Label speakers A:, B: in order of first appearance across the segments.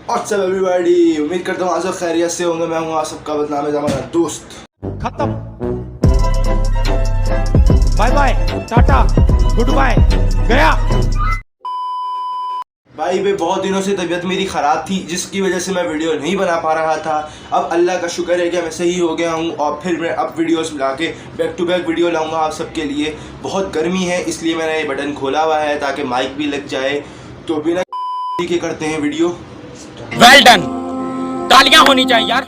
A: WhatsApp everybody, उम्मीद करता हूँ आप सब खैरियत से होंगे। मैं हूँ आप सबका बदनाम हमारा दोस्त।
B: खत्म, bye bye, tata, goodbye, गया।
A: भाई पे बहुत दिनों से तबीयत मेरी ख़राब थी, जिसकी वजह से मैं वीडियो नहीं बना पा रहा था। अब अल्लाह का शुक्र है कि मैं सही हो गया हूँ और फिर मैं अब वीडियोस मिला के बैक टू बैक वीडियो लाऊंगा आप सबके लिए। बहुत गर्मी है इसलिए मैंने ये बटन खोला हुआ है ताकि माइक भी लग जाए। तो बिना के करते हैं वीडियो।
B: वेल डन, तालियां होनी चाहिए यार।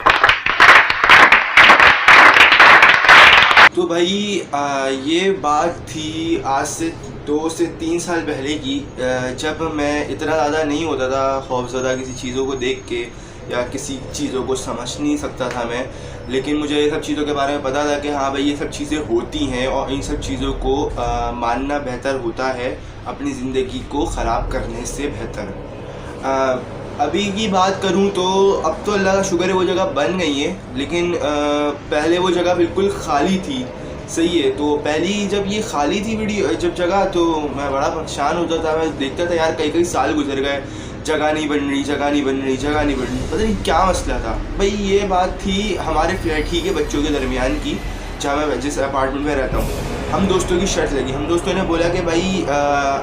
A: तो भाई ये बात थी आज से 2 से 3 साल पहले की, जब मैं इतना ज़्यादा नहीं होता था खौफज़दा किसी चीज़ों को देख के या किसी चीज़ों को समझ नहीं सकता था मैं। लेकिन मुझे ये सब चीज़ों के बारे में पता था कि हाँ भाई ये सब चीज़ें होती हैं और इन सब चीज़ों को मानना बेहतर होता है अपनी ज़िंदगी को ख़राब करने से बेहतर। अभी की बात करूं तो अब तो अल्लाह का शुक्र है वो जगह बन गई है, लेकिन पहले वो जगह बिल्कुल खाली थी। सही है, तो पहली जब ये खाली थी जब जगह, तो मैं बड़ा परेशान होता था। मैं देखता था यार कई साल गुजर गए, जगह नहीं बन रही, जगह नहीं बन रही, जगह नहीं बन रही, पता नहीं क्या मसला था भाई। ये बात थी हमारे फ्लैट ही के बच्चों के दरमियान की, जहाँ मैं जिस अपार्टमेंट में रहता हूँ। हम दोस्तों की शर्त लगी, हम दोस्तों ने बोला कि भाई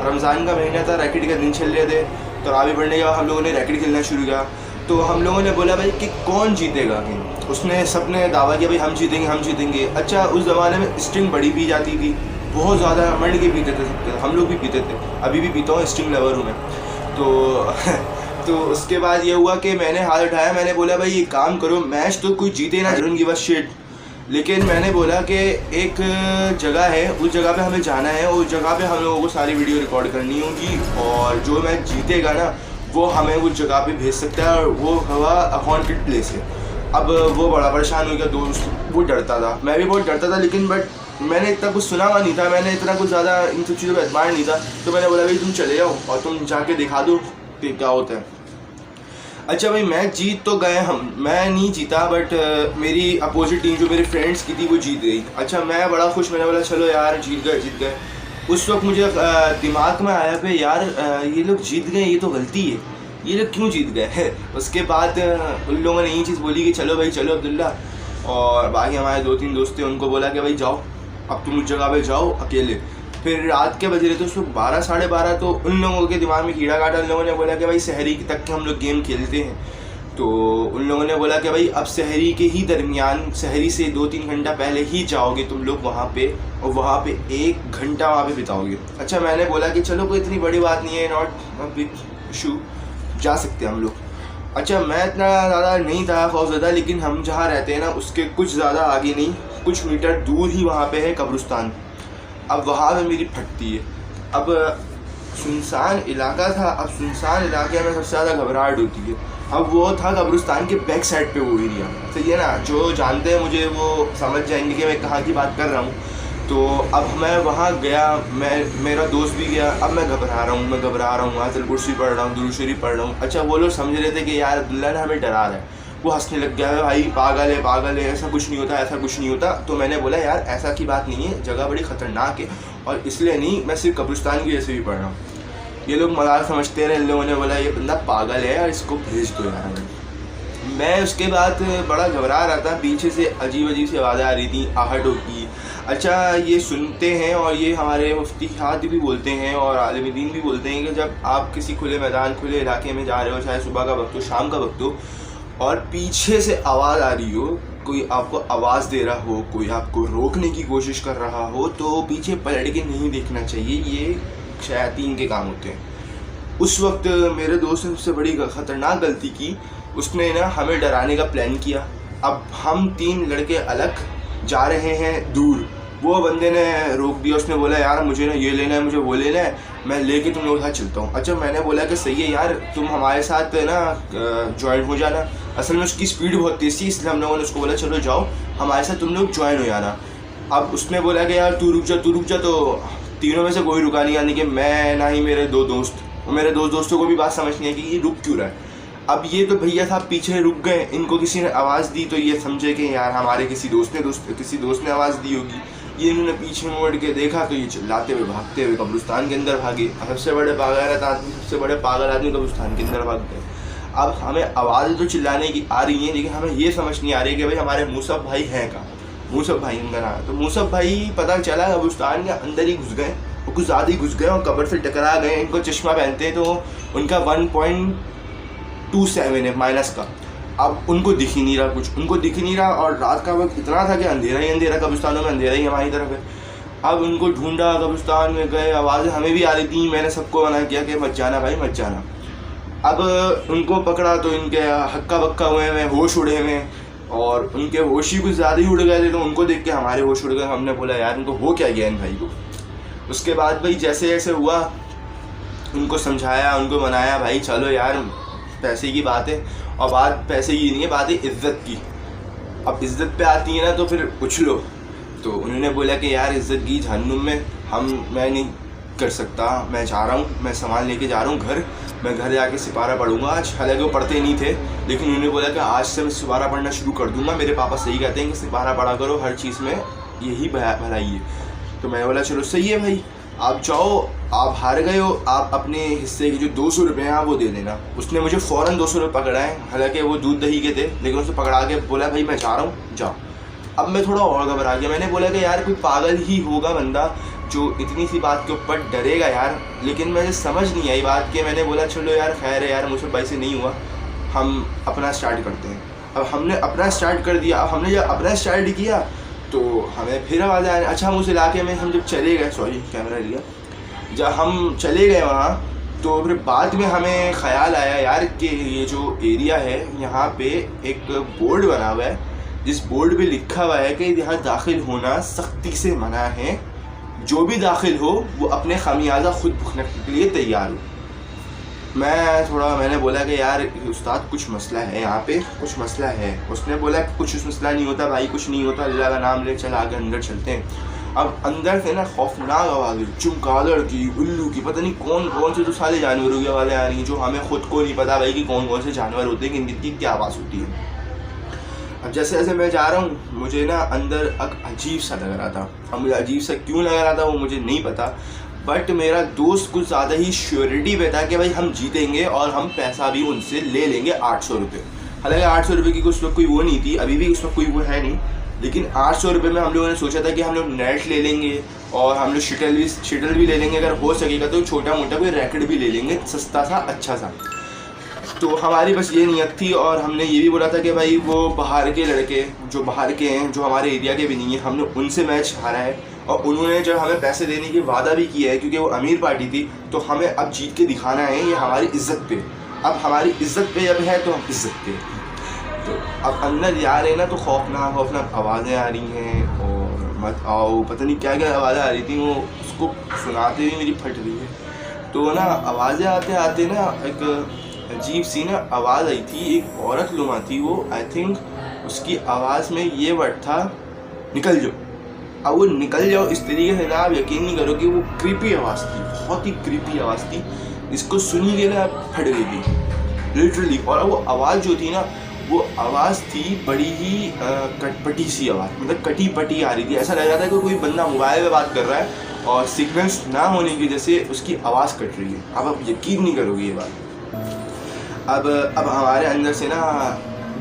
A: रमज़ान का महीना था, रैकेट के दिन चल रहे थे, तो रावी पढ़ने के बाद हम लोगों ने रैकेट खेलना शुरू किया। तो हम लोगों ने बोला भाई कि कौन जीतेगा। उसने सबने दावा किया भाई हम जीतेंगे, हम जीतेंगे। अच्छा, उस ज़माने में स्ट्रिंग बड़ी पी जाती थी, बहुत ज़्यादा मंड के पीते थे सबके, हम लोग भी पीते थे, अभी भी पीता हूँ, स्ट्रिंग लवर हूँ मैं। तो उसके बाद ये हुआ कि मैंने हाथ उठाया, मैंने बोला भाई ये काम करो, मैच तो कोई जीते ना, डोंट गिव अ शिट। लेकिन मैंने बोला कि एक जगह है, उस जगह पे हमें जाना है, उस जगह पे हम लोगों को सारी वीडियो रिकॉर्ड करनी होगी और जो मैच जीतेगा ना वो हमें उस जगह पे भेज सकता है, और वो हुआ हॉन्टेड प्लेस है। अब वो बड़ा परेशान हो गया दोस्त, वो डरता था, मैं भी बहुत डरता था, लेकिन बट मैंने इतना कुछ सुना हुआ नहीं था, मैंने इतना कुछ ज़्यादा इन सब चीज़ों पर एतबार नहीं था। तो मैंने बोला भाई तुम चले जाओ और तुम जाके दिखा दो कि क्या होता है। अच्छा भाई, मैच जीत तो गए हम, मैं नहीं जीता, बट मेरी अपोजिट टीम जो मेरे फ्रेंड्स की थी वो जीत गई। अच्छा, मैं बड़ा खुश, मैंने बोला चलो यार जीत गए। उस वक्त मुझे दिमाग में आया कि यार ये लोग जीत गए, ये तो गलती है, ये लोग क्यों जीत गए। उसके बाद उन लोगों ने यही चीज़ बोली कि चलो भाई चलो अब्दुल्ला, और बाकी हमारे 2-3 दोस्त थे, उनको बोला कि भाई जाओ अब तुम उस जगह पे जाओ अकेले। फिर रात के बज रहे थे उसको 12 साढ़े 12, तो उन लोगों के दिमाग में कीड़ा काटा। उन लोगों ने बोला कि भाई सहरी तक के हम लोग गेम खेलते हैं। तो उन लोगों ने बोला कि भाई अब सहरी के ही दरमियान, सहरी से 2-3 घंटा पहले ही जाओगे तुम लोग वहाँ पे, और वहाँ पे 1 घंटा वहाँ पे बिताओगे। अच्छा, मैंने बोला कि चलो कोई इतनी बड़ी बात नहीं है, नॉट बिग इशू, जा सकते हैं हम लोग। अच्छा, मैं इतना ज़्यादा नहीं था खौफज़दा, लेकिन हम जहाँ रहते हैं ना उसके कुछ ज़्यादा आगे नहीं, कुछ मीटर दूर ही वहाँ पे है कब्रिस्तान। अब वहाँ पे मेरी फटती है। अब सुनसान इलाका था, अब सुनसान इलाके में सबसे ज़्यादा घबराहट होती है। अब वो था कब्रिस्तान के बैक साइड पे वो एरिया, सही है ना, जो जानते हैं मुझे वो समझ जाएंगे कि मैं कहाँ की बात कर रहा हूँ। तो अब मैं वहाँ गया, मेरा दोस्त भी गया। अब मैं घबरा रहा हूँ, आयतुल कुर्सी पढ़ रहा हूँ, दुरूद शरीफ पढ़ रहा हूँ। अच्छा, वो लोग समझ रहे थे कि यार अब्दुल्ला ने हमें डरा रहा है, वो हंसने लग गया है, भाई पागल है, ऐसा कुछ नहीं होता, ऐसा कुछ नहीं होता। तो मैंने बोला यार ऐसा की बात नहीं है, जगह बड़ी ख़तरनाक है, और इसलिए नहीं, मैं सिर्फ कब्रिस्तान की वजह से भी पढ़ रहा हूँ। ये लोग मजाक समझते रहे, इन लोगों ने बोला ये बंदा पागल है यार, इसको भेज दो यार। मैं उसके बाद बड़ा घबरा रहा था, पीछे से अजीब सी आवाज़ें आ रही थी, आहट होती। अच्छा, ये सुनते हैं और ये हमारे मुफ्ती हाथ भी बोलते हैं और आलिम दीन भी बोलते हैं कि जब आप किसी खुले मैदान, खुले इलाके में जा रहे हो, चाहे सुबह का वक्त हो, शाम का वक्त हो, और पीछे से आवाज़ आ रही हो, कोई आपको आवाज़ दे रहा हो, कोई आपको रोकने की कोशिश कर रहा हो, तो पीछे पलट के नहीं देखना चाहिए, ये शैतान के काम होते हैं। उस वक्त मेरे दोस्त ने सबसे बड़ी ख़तरनाक गलती की, उसने ना हमें डराने का प्लान किया। अब हम 3 लड़के अलग जा रहे हैं दूर, वो बंदे ने रोक दिया, उसने बोला यार मुझे ना ये लेना है, मुझे वो लेना है, मैं लेके तुम लोग साथ चलता हूँ। अच्छा, मैंने बोला कि सही है यार, तुम हमारे साथ ना ज्वाइन हो जाना। असल में उसकी स्पीड बहुत तेज़ थी, इसलिए हम लोगों ने उसको बोला चलो जाओ हमारे साथ, तुम लोग ज्वाइन हो जाना। अब उसने बोला कि यार तू रुक जा, तो तीनों में से कोई रुका नहीं, यानी कि मैं ना ही मेरे 2 दोस्त, और मेरे 2 दोस्तों को भी बात समझ नहीं है कि ये रुक क्यों रहा है। अब ये तो भैया साहब पीछे रुक गए, इनको किसी ने आवाज़ दी, तो ये समझे कि यार हमारे किसी दोस्त ने आवाज़ दी होगी। ये इन्होंने पीछे मुड़ के देखा तो ये चिल्लाते हुए भागते हुए कब्रिस्तान के अंदर भागे। सबसे बड़े पागल आदमी कब्रिस्तान के अंदर भाग गए। अब हमें आवाज़ तो चिल्लाने की आ रही है, लेकिन हमें ये समझ नहीं आ रही कि भाई हमारे मूसफ भाई हैं कहाँ। मूसफ भाई उनका नाम है। तो मूसफ भाई पता चला कब्रिस्तान के अंदर ही घुस गए, वो कुछ ज़्यादा ही घुस गए और कब्र से टकरा गए। इनको चश्मा पहनते हैं तो उनका 1.27 है माइनस का। अब उनको दिख ही नहीं रहा, कुछ उनको दिख ही नहीं रहा, और रात का वक्त इतना था कि अंधेरा ही अंधेरा, कब्रिस्तानों में अंधेरा ही हमारी तरफ है। अब उनको ढूंढा, कब्रिस्तान में गए, आवाज़ें हमें भी आ रही थी, मैंने सबको मना किया कि मत जाना भाई मत जाना। अब उनको पकड़ा तो इनके हक्का बक्का हुए हैं, होश उड़े हुए, और उनके होश ही कुछ ज़्यादा ही उड़ गए थे। तो उनको देख के हमारे होश उड़ गए। हमने बोला यार उनको हो क्या गया इन भाई को। उसके बाद भाई जैसे जैसे हुआ उनको समझाया, उनको मनाया, भाई चलो यार पैसे की बात है, और बात पैसे की नहीं है, बात है इज़्ज़त की। अब इज़्ज़त पे आती है ना तो फिर उछलो। तो उन्होंने बोला कि यार इज़्ज़त की जहन्नुम में मैं नहीं कर सकता, मैं जा रहा हूँ, मैं सामान लेके जा रहा हूँ घर, मैं घर जाके सिपारा पढ़ूंगा आज। हालांकि वो पढ़ते नहीं थे, लेकिन उन्होंने बोला कि आज से मैं सिपारा पढ़ना शुरू कर दूंगा। मेरे पापा सही कहते हैं कि सिपारा पढ़ा करो, हर चीज़ में यही भलाई है। तो मैंने बोला चलो सही है भाई, आप जाओ, आप हार गए हो, आप अपने हिस्से के जो 200 रुपये हैं वो दे देना। उसने मुझे फ़ौरन 200 रुपये पकड़ा है, हालांकि वो दूध दही के थे, लेकिन उसे पकड़ा के बोला भाई मैं जा रहा हूँ जाओ। अब मैं थोड़ा और घबरा गया। मैंने बोला कि यार कोई पागल ही होगा बंदा जो इतनी सी बात के ऊपर डरेगा यार, लेकिन मुझे समझ नहीं आई बात के। मैंने बोला चलो यार खैर है यार, मुझे भाई से नहीं हुआ, हम अपना स्टार्ट करते हैं। अब हमने अपना स्टार्ट कर दिया। अब हमने जब अपना स्टार्ट किया तो हमें फिर आवाज़ आए। अच्छा हम उस इलाके में हम जब चले गए, सॉरी कैमरा लिया, जब हम चले गए वहाँ तो फिर बाद में हमें ख्याल आया यार कि ये जो एरिया है यहाँ पे एक बोर्ड बना हुआ है, जिस बोर्ड पे लिखा हुआ है कि यहाँ दाखिल होना सख्ती से मना है, जो भी दाखिल हो वो अपने खामियाजा खुद भुगतने के लिए तैयार हो। मैंने बोला कि यार उस्ताद कुछ मसला है यहाँ पे, कुछ मसला है। उसने बोला कुछ मसला नहीं होता भाई, कुछ नहीं होता, अल्लाह का नाम ले, चल आगे अंदर चलते हैं। अब अंदर से ना खौफनाक आवाज़, चमगादड़ की, उल्लू की, पता नहीं कौन कौन से तो सारे जानवरों की आवाज़ें आ रही हैं, जो हमें खुद को नहीं पता भाई कि कौन कौन से जानवर होते हैं, किनकी क्या आवाज़ होती है। अब जैसे जैसे मैं जा रहा हूँ मुझे ना अंदर अजीब सा लग रहा था। अब मुझे अजीब सा क्यों लग रहा था वो मुझे नहीं पता, बट मेरा दोस्त कुछ ज़्यादा ही श्योरिटी पे था कि भाई हम जीतेंगे और हम पैसा भी उनसे ले लेंगे 800 रुपये। हालांकि 800 रुपये की उस वक्त कोई वो नहीं थी, अभी भी उस वक्त कोई वो है नहीं, लेकिन 800 रुपये में हम लोगों ने सोचा था कि हम लोग नेट ले लेंगे और हम लोग शटल भी ले लेंगे, अगर हो सकेगा तो छोटा मोटा कोई रैकेट भी ले लेंगे, सस्ता सा अच्छा सा। तो हमारी बस ये नियत थी। और हमने ये भी बोला था कि भाई वो बाहर के लड़के जो बाहर के हैं, जो हमारे एरिया के भी नहीं है, हमने उनसे मैच हारा है, और उन्होंने जब हमें पैसे देने की वादा भी किया है, क्योंकि वो अमीर पार्टी थी, तो हमें अब जीत के दिखाना है ये हमारी इज़्ज़त पे। अब हमारी इज़्ज़त पे जब है तो हम इज़्ज़त पे। तो अब अंदर जा रहे हैं ना तो खौफनाक आवाज़ें आ रही हैं, और मत आओ, पता नहीं क्या क्या आवाज़ें आ रही थी, वो उसको सुनाते हुए मेरी फट रही है। तो ना आवाज़ें आते आते ना एक अजीब सी ना आवाज़ आई थी, एक औरत लुमा थी वो, आई थिंक उसकी आवाज़ में ये वर्ड था निकल जाओ। अब वो निकल जाओ इस तरीके से ना आप यकीन नहीं करोगे, वो क्रीपी आवाज़ थी, बहुत ही क्रीपी आवाज़ थी, इसको सुनी के ना फट गई थी लिटरली। और वो आवाज़ जो थी ना वो आवाज़ थी बड़ी ही कटपटी सी आवाज़, मतलब कटी पटी आ रही थी। ऐसा लग रहा था कि कोई बंदा मोबाइल में बात कर रहा है और सिग्नल्स ना होने की वजह से उसकी आवाज़ कट रही है। अब आप यकीन नहीं करोगे ये बात। अब हमारे अंदर से ना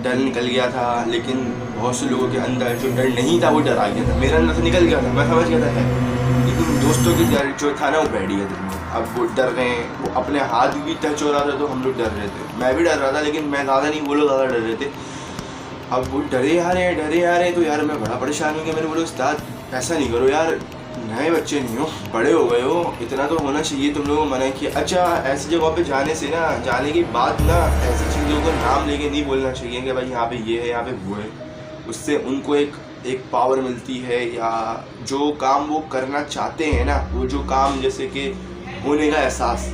A: डर निकल गया था, लेकिन बहुत से लोगों के अंदर जो डर नहीं था वो डर आ गया था। मेरे अंदर से निकल गया था, मैं समझ गया था, लेकिन दोस्तों की डर जो था ना वो बैठ गया दिल में। अब वो डर रहे हैं, वो अपने हाथ भी टच हो रहा था तो हम लोग डर रहे थे, मैं भी डर रहा था, लेकिन मैं ज़्यादा नहीं, वो लोग ज़्यादा डर रहे थे। अब वो डरे आ रहे हैं तो यार मैं बड़ा परेशान हो गया। मैंने बोला उस्ताद ऐसा नहीं करो यार, नए बच्चे नहीं हो, बड़े हो गए हो, इतना तो होना चाहिए, तुम लोगों को मना किया। अच्छा ऐसी जगह पे जाने के बाद ना ऐसी चीज़ों को नाम लेके नहीं बोलना चाहिए कि भाई यहाँ पे ये है, यहाँ पे वो है। उससे उनको एक पावर मिलती है, या जो काम वो करना चाहते हैं ना, वो जो काम जैसे कि होने का एहसास,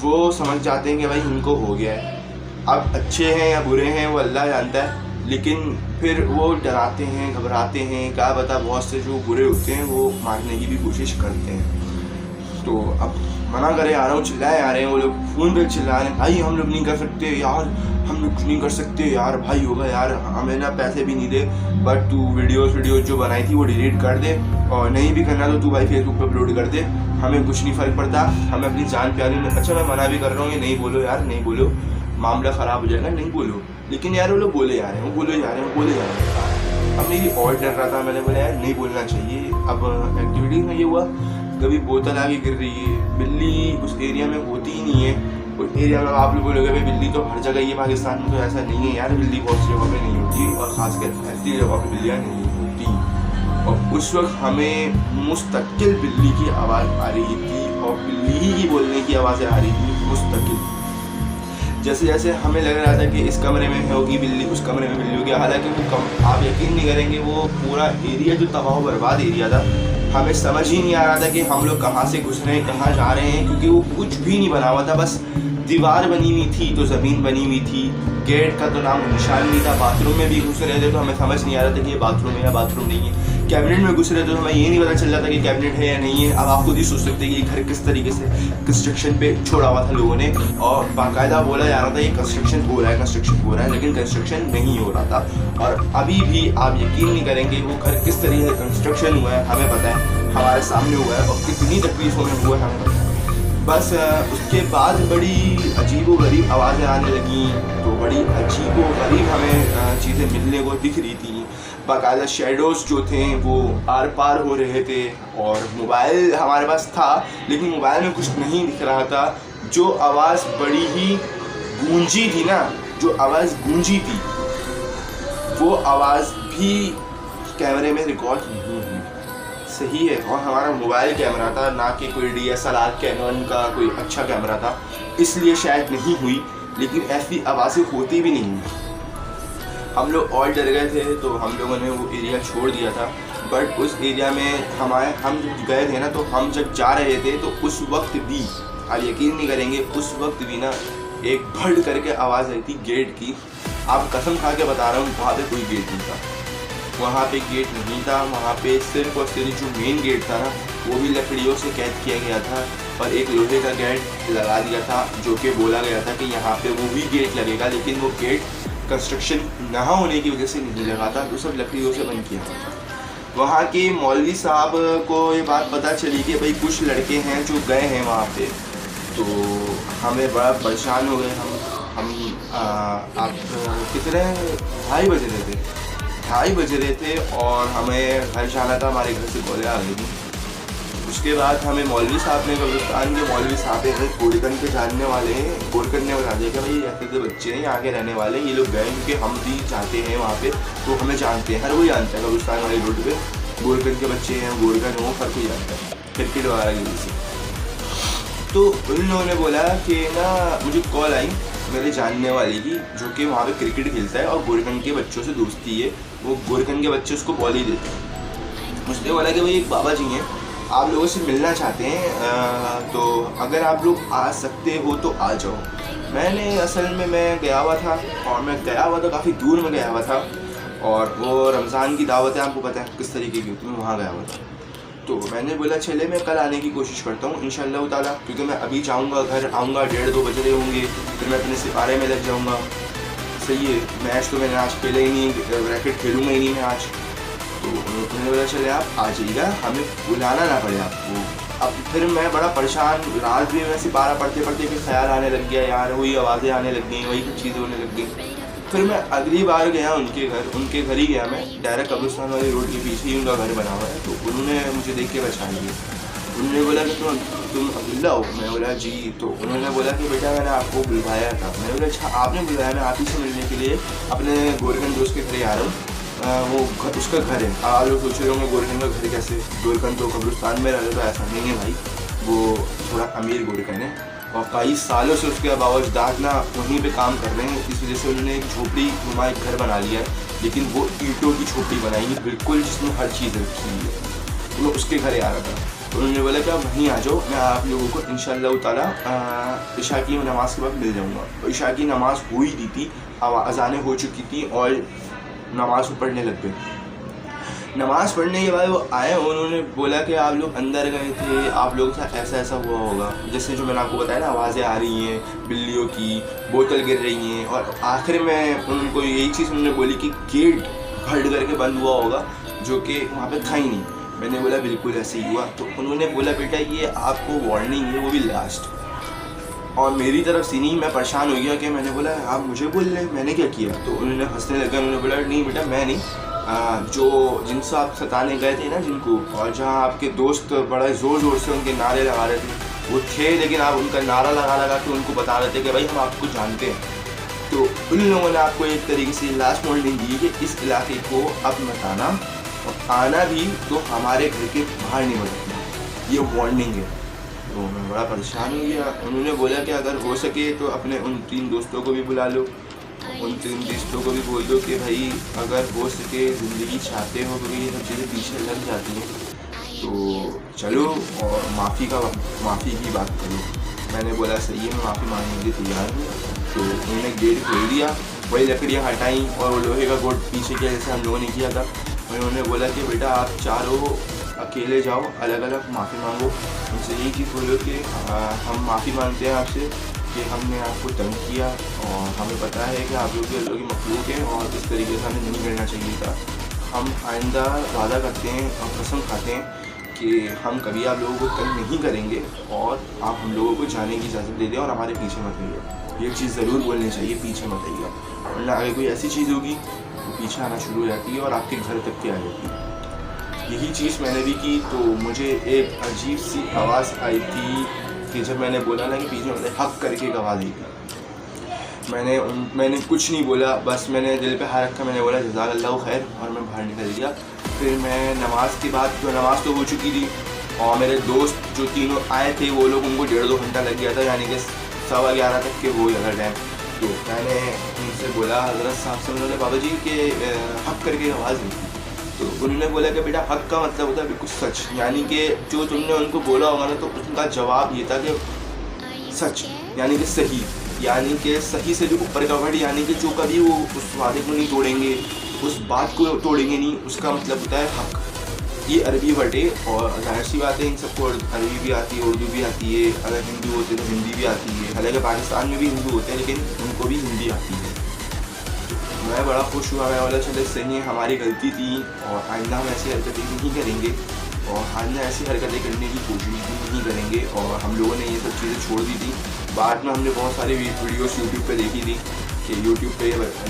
A: वो समझ जाते हैं कि भाई इनको हो गया है। अब अच्छे हैं या बुरे हैं वो अल्लाह जानता है, लेकिन फिर वो डराते हैं, घबराते हैं, क्या पता बहुत से जो बुरे होते हैं वो मारने की भी कोशिश करते हैं। तो अब मना करे आ रहा हूँ, चिल्लाए आ रहे हैं वो लोग, फ़ोन पे चिल्ला रहे हैं, भाई हम लोग नहीं कर सकते यार, हम लोग कुछ नहीं कर सकते यार, भाई होगा यार, हमें ना पैसे भी नहीं दे, बट तू वीडियोस जो बनाई थी वो डिलीट कर दे, और नहीं भी करना तो तू भाई फेसबुक पर अपलोड कर दे, हमें कुछ नहीं फ़र्क पड़ता, हमें अपनी जान प्यारी में। अच्छा मैं मना भी कर रहा हूँ, ये नहीं बोलो यार, नहीं बोलो, मामला ख़राब हो जाएगा, नहीं बोलो। लेकिन यार वो लोग बोले जा रहे हैं, वो बोले जा रहे हैं, वो बोले जा रहे हैं। अब मेरी और डर रहा था, मैंने बोला यार नहीं बोलना चाहिए। अब एक्टिविटीज़ में ये हुआ, कभी बोतल आगे गिर रही है, बिल्ली उस एरिया में होती ही नहीं है। उस एरिया में आप लोग बोलोगे भाई बिल्ली तो हर जगह ही है, पाकिस्तान में तो ऐसा नहीं है यार, बिल्ली बहुत सी जगह पे नहीं होती, और ख़ासकर ऐसी जगह पर बिल्लियाँ नहीं होती। और उस वक्त हमें मुस्तकिल बिल्ली की आवाज़ आ रही थी, और बिल्ली ही की बोलने की आवाज़ें आ रही थी मुस्तकिल। जैसे जैसे हमें लग रहा था कि इस कमरे में होगी बिल्ली, उस कमरे में बिल्ली होगी, हालांकि वो आप यकीन नहीं करेंगे, वो पूरा एरिया जो तबाह बर्बाद एरिया था, हमें समझ ही नहीं आ रहा था कि हम लोग कहाँ से घुस रहे हैं, कहाँ जा रहे हैं, क्योंकि वो कुछ भी नहीं बना हुआ था। बस दीवार बनी हुई थी तो ज़मीन बनी हुई थी, गेट का तो नाम निशान नहीं था। बाथरूम में भी घुस रहे थे तो हमें समझ नहीं आ रहा था कि ये बाथरूम है या बाथरूम नहीं है। कैबिनेट में घुस रहे थे तो हमें ये नहीं पता चल रहा था कि कैबिनेट है या नहीं है। अब आप खुद ही सोच सकते हैं कि ये घर किस तरीके से कंस्ट्रक्शन पे छोड़ा हुआ था लोगों ने, और बाकायदा बोला जा रहा था ये कंस्ट्रक्शन हो रहा है, कंस्ट्रक्शन हो रहा है, लेकिन कंस्ट्रक्शन नहीं हो रहा था। और अभी भी आप यकीन नहीं करेंगे वो घर किस तरीके से कंस्ट्रक्शन हुआ है, हमें पता है, हमारे सामने हुआ है, और कितनी तकलीफों में हुआ है हमें पता है। बस उसके बाद बड़ी अजीबोगरीब आवाज़ें आने लगी, तो बड़ी अजीबोगरीब हमें चीज़ें मिलने को दिख रही थी। बाकायदा शेडोज़ जो थे वो आर पार हो रहे थे, और मोबाइल हमारे पास था लेकिन मोबाइल में कुछ नहीं दिख रहा था। जो आवाज़ बड़ी ही गूंजी थी ना, जो आवाज़ गूंजी थी, वो आवाज़ भी कैमरे में रिकॉर्ड नहीं हुई। सही है, और हमारा मोबाइल कैमरा था, ना कि कोई DSLR कैनन का कोई अच्छा कैमरा था, इसलिए शायद नहीं हुई। लेकिन ऐसी आवाज़ें होती भी नहीं। हम लोग और डर गए थे तो हम लोगों ने वो एरिया छोड़ दिया था। बट उस एरिया में हम जब गए थे ना, तो हम जब जा रहे थे तो उस वक्त भी, आप यकीन नहीं करेंगे, उस वक्त भी ना एक भड़ करके आवाज़ आई थी गेट की। आप कसम खा के बता रहा हूँ, वहाँ पे कोई गेट नहीं था, वहाँ पे गेट नहीं था। वहाँ पे सिर्फ और सिर्फ जो मेन गेट था ना, वो भी लकड़ियों से कैद किया गया था, और एक लोहे का गेट लगा दिया था, जो कि बोला गया था कि यहाँ पे वो भी गेट लगेगा, लेकिन वो गेट कंस्ट्रक्शन ना होने की वजह से नहीं लगा था, तो सब लकड़ियों से बंद किया था। वहाँ के मौलवी साहब को ये बात पता चली कि भाई कुछ लड़के हैं जो गए हैं वहाँ पे, तो हमें बड़ा परेशान हो गए। हम आप कितने 2:30 बज रहे थे, 2:30 बज रहे थे, और हमें घर जाना था, हमारे घर से कॉलेज आ गई थी। उसके बाद हमें मौलवी साहब ने, कब्रिस्तान के मौलवी साहब हैं, गोरकन के जानने वाले हैं, गोरकन ने बता दिया कि भाई ऐसे बच्चे हैं यहाँ के रहने वाले, ये लोग गए क्योंकि हम भी चाहते हैं वहाँ पे, तो हमें जानते हैं, हर कोई जानता है कब्रिस्तान वाली रोड पे गोरकन के बच्चे हैं, गोरकन हो, हर कोई जानता है क्रिकेट वगैरह की वजह से। तो उन लोगों ने बोला कि ना, मुझे कॉल आई मेरे जानने वाले की, जो कि वहाँ पे क्रिकेट खेलता है और गोरकन के बच्चों से दोस्ती है, वो गोरकन के बच्चे उसको बॉल ही देते हैं। उसने बोला कि भाई एक बाबा जी हैं, आप लोगों से मिलना चाहते हैं, तो अगर आप लोग आ सकते हो तो आ जाओ। मैंने असल में मैं गया हुआ था, और मैं गया हुआ था काफ़ी दूर में गया हुआ था, और वो रमज़ान की दावत है, आपको पता है किस तरीके की होती है, मैं वहाँ गया हुआ था। तो मैंने बोला चले मैं कल आने की कोशिश करता हूँ इंशाअल्लाह ताला, क्योंकि मैं अभी जाऊँगा, घर आऊँगा 1:30-2 बज रहे होंगे, फिर मैं अपने सिपारे में लग जाऊँगा। सही है, मैच तो मैंने आज खेला ही नहीं, रैकेट खेलूँगा ही नहीं मैं आज। तो उन्होंने बोला चले आप आ जाइएगा, हमें बुलाना ना पड़े आपको। अब फिर मैं बड़ा परेशान, रात भी मैं सिपारा पढ़ते पढ़ते फिर ख्याल आने लग गया, यार वही आवाज़ें आने लग गई, वही कुछ चीज़ें होने लग गई। फिर मैं अगली बार गया उनके घर ही गया मैं, डायरेक्ट कब्रिस्तान वाली रोड के पीछे ही उनका घर बना हुआ है। तो उन्होंने मुझे देख के पहचान लिया, उन्होंने बोला कि तुम अब्दुल्ला हो? मैं बोला जी। तो उन्होंने बोला कि बेटा मैंने आपको बुलवाया था। मैंने बोला अच्छा आपने बुलाया, मैं आप ही से मिलने के लिए अपने गोरकन दोस्त के घर आ रहा हूँ, वो उसका घर है। आप लोग सोच रहे होंगे गोरकन का घर कैसे, गोरकन तो कब्रिस्तान में रहता, तो ऐसा नहीं है भाई, वो थोड़ा अमीर गोरकन है, और कई सालों से उसके बावजदाद ना वहीं पे काम कर रहे हैं। इस वजह से उन्होंने एक झोपड़ी नुमा एक घर बना लिया है, लेकिन वो ईंटों की झोपड़ी बनाई है बिल्कुल, जिसमें हर चीज़ रखी हुई है। तो मैं उसके घर आ रहा था, तो उन्होंने बोला कि आप वहीं आ जाओ, मैं आप लोगों को इंशाअल्लाह ताला इशा की नमाज़ के बाद मिल जाऊँगा। तो इशा की नमाज़ हो ही दी थी, अज़ानें हो चुकी थी, और नमाज़ पढ़ने लग गए। नमाज़ पढ़ने के बाद वो आए, उन्होंने बोला कि आप लोग अंदर गए थे, आप लोगों के साथ ऐसा ऐसा हुआ होगा, जैसे जो मैंने आपको बताया ना, आवाज़ें आ रही हैं बिल्लियों की, बोतल गिर रही हैं, और आखिर में उनको यही चीज़ उन्होंने बोली कि गेट भड़ करके बंद हुआ होगा, जो कि वहाँ पे था ही नहीं। मैंने बोला बिल्कुल ऐसे ही हुआ। तो उन्होंने बोला बेटा ये आपको वार्निंग है, वो भी लास्ट। और मेरी तरफ से नहीं, मैं परेशान हो गया कि मैंने बोला आप मुझे बोल रहे मैंने क्या किया। तो उन्होंने हंसने लगा, उन्होंने बोला नहीं बेटा मैं नहीं, जो जिनसे आप सताने गए थे ना जिनको, और जहाँ आपके दोस्त बड़ा ज़ोर ज़ोर से उनके नारे लगा रहे थे वो थे, लेकिन आप उनका नारा लगा के उनको बता रहे थे कि भाई हम आपको जानते हैं। तो उन लोगों ने आपको एक तरीके से लास्ट वार्निंग दी कि इस इलाके को अब मत आना, और आना भी तो हमारे घर के बाहर नहीं भटकना, ये वार्निंग है। तो मैं बड़ा परेशान हो गया। उन्होंने बोला कि अगर हो सके तो अपने उन 3 दोस्तों को भी बुला लो, उन 3 दोस्तों को भी बोल दो कि भाई अगर हो सके ज़िंदगी चाहते हो, क्योंकि ये सब चीज़ें पीछे लग जाती हैं, तो चलो और माफ़ी की बात करो। मैंने बोला सही है, मैं माफ़ी मांगने के लिए तैयार हूँ। तो उन्होंने गेट खोल दिया, वही लकड़ियाँ हटाई और वो लोहे का गोट पीछे किया जैसे हम लोगों ने किया था। उन्होंने बोला कि बेटा आप चारों अकेले जाओ, अलग अलग माफ़ी मांगो, उनसे यही चीज़ बोलो कि हम माफ़ी मांगते हैं आपसे कि हमने आपको तंग किया, और हमें पता है कि आप लोग के अल्लाह की मखलूक हैं और इस तरीके से हमें नहीं करना चाहिए था। हम आइंदा वादा करते हैं और कसम खाते हैं कि हम कभी आप लोगों को तंग नहीं करेंगे, और आप हम लोगों को जाने की इजाज़त दे दें और हमारे पीछे मत आइए। ये चीज़ ज़रूर बोलनी चाहिए, पीछे मत आइए, वरना अगर कोई ऐसी चीज़ होगी तो पीछे आना शुरू हो जाती है और आपके घर तक के आ जाती है। यही चीज़ मैंने भी की। तो मुझे एक अजीब सी आवाज़ आई थी कि जब मैंने बोला ना कि पीछे मतलब हक करके एक आवाज़ आई थी, मैंने कुछ नहीं बोला, बस मैंने दिल पे हाथ रखा, मैंने बोला जज़ाकल्लाहु खैर, और मैं बाहर निकल गया। फिर मैं नमाज़ के बाद, तो नमाज़ तो हो चुकी थी, और मेरे दोस्त जो तीनों आए थे वो लोग, उनको 1.5-2 घंटा लग गया था, यानी कि 11:15 तक के हो जाता टाइम। तो मैंने उनसे बोला हज़रत साहब से, उन्होंने बाबा जी के हक करके आवाज़ दी। तो उन्होंने बोला कि बेटा हक का मतलब होता है बिल्कुल सच, यानी कि जो तुमने उनको बोला होगा ना, तो उनका जवाब ये था कि सच, यानी कि सही, यानी कि सही से जो ऊपर का वर्ड, यानी कि जो कभी वो उस वादे को नहीं तोड़ेंगे, उस बात को तोड़ेंगे नहीं, उसका मतलब होता है हक। ये अरबी वर्ड है, और जाहिर सी बात है इन सबको अरबी भी आती है, उर्दू भी आती है, अगर हिंदू होते तो हिंदी भी आती है। हालांकि पाकिस्तान में भी हिंदू होते हैं, लेकिन उनको भी हिंदी आती है। मैं बड़ा खुश हुआ, मैं बोला चले सही है, हमारी गलती थी और आइंदा हम ऐसी हरकतें नहीं करेंगे, और आइंदा ऐसी हरकतें करने की कोशिश भी नहीं करेंगे। और हम लोगों ने ये सब चीज़ें छोड़ दी थी। बाद में हमने बहुत सारी वीडियोस यूट्यूब पे देखी थी कि यूट्यूब पे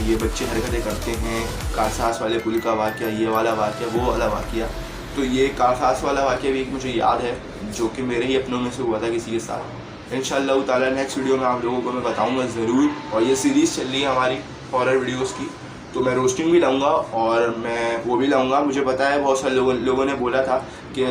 A: ये बच्चे हरकतें करते हैं, कारसास वाले पुल का वाक़या, ये वाला वाक़या, वो वाला वाक़या। तो ये कारसास वाला वाक़या भी एक मुझे याद है, जो कि मेरे ही अपनों में से हुआ था किसी के साथ। इंशाअल्लाह ताला नेक्स्ट वीडियो में आप लोगों को मैं बताऊँगा ज़रूर। और ये सीरीज़ चल रही है हमारी हॉरर वीडियोस की, तो मैं रोस्टिंग भी लाऊंगा और मैं वो भी लाऊंगा। मुझे पता है बहुत सारे लोगों ने बोला था कि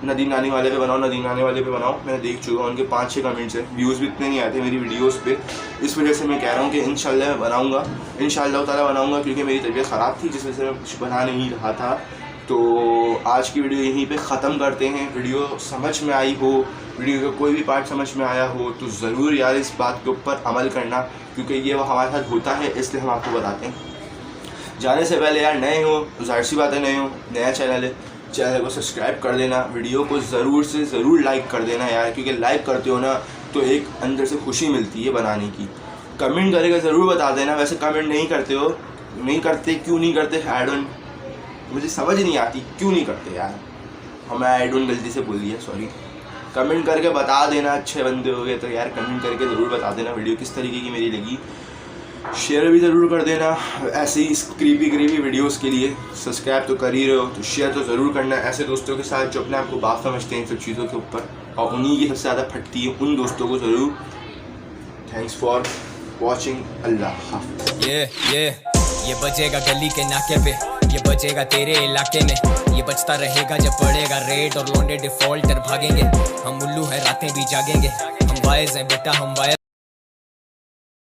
A: नदीम नानी वाले पे बनाओ, नदीम नानी वाले पे बनाओ। मैं देख चुका हूँ, उनके 5-6 कमेंट्स हैं, व्यूज़ भी इतने नहीं आते मेरी वीडियोस पे। इस वजह से मैं कह रहा हूँ कि इंशाल्लाह मैं बनाऊँगा, इंशाल्लाह ताला बनाऊँगा, क्योंकि मेरी तबीयत ख़राब थी जिस वजह से मैं कुछ बना नहीं रहा था। तो आज की वीडियो यहीं पे ख़त्म करते हैं। वीडियो समझ में आई हो, वीडियो का कोई भी पार्ट समझ में आया हो, तो ज़रूर यार इस बात के ऊपर अमल करना, क्योंकि ये वो हमारे साथ होता है, इसलिए हम आपको बताते हैं। जाने से पहले यार नए हो तो जाहिर सी बात है, नए हो, नया चैनल है, चैनल को सब्सक्राइब कर देना, वीडियो को ज़रूर से ज़रूर लाइक कर देना यार, क्योंकि लाइक करते हो ना तो एक अंदर से खुशी मिलती है बनाने की। कमेंट करके ज़रूर बता देना, वैसे कमेंट नहीं करते हो, नहीं करते, क्यों नहीं करते? आई डोंट, मुझे समझ नहीं आती क्यों नहीं करते यार। मैं आई डोंट गलती से बोल दिया, सॉरी। कमेंट करके बता देना, अच्छे बंदे हो गए तो यार कमेंट करके ज़रूर बता देना वीडियो किस तरीके की मेरी लगी। शेयर भी ज़रूर कर देना, ऐसे ही क्रीपी वीडियोस के लिए। सब्सक्राइब तो कर ही रहे हो तो शेयर तो ज़रूर करना ऐसे दोस्तों के साथ जो अपने आप को बात समझते हैं इन सब चीज़ों के ऊपर, और उन्हीं की सबसे ज़्यादा फटती है, उन दोस्तों को ज़रूर। थैंक्स फॉर वॉचिंग, अल्लाह हाफ़िज़।
C: ये बजेगा गली के नाके पे, ये बजेगा तेरे इलाके में, ये बजता रहेगा जब पड़ेगा रेड और लौंडे डिफॉल्टर भागेंगे। हम उल्लू है रातें भी जागेंगे, हम वाइज हैं बेटा, हम वाइज।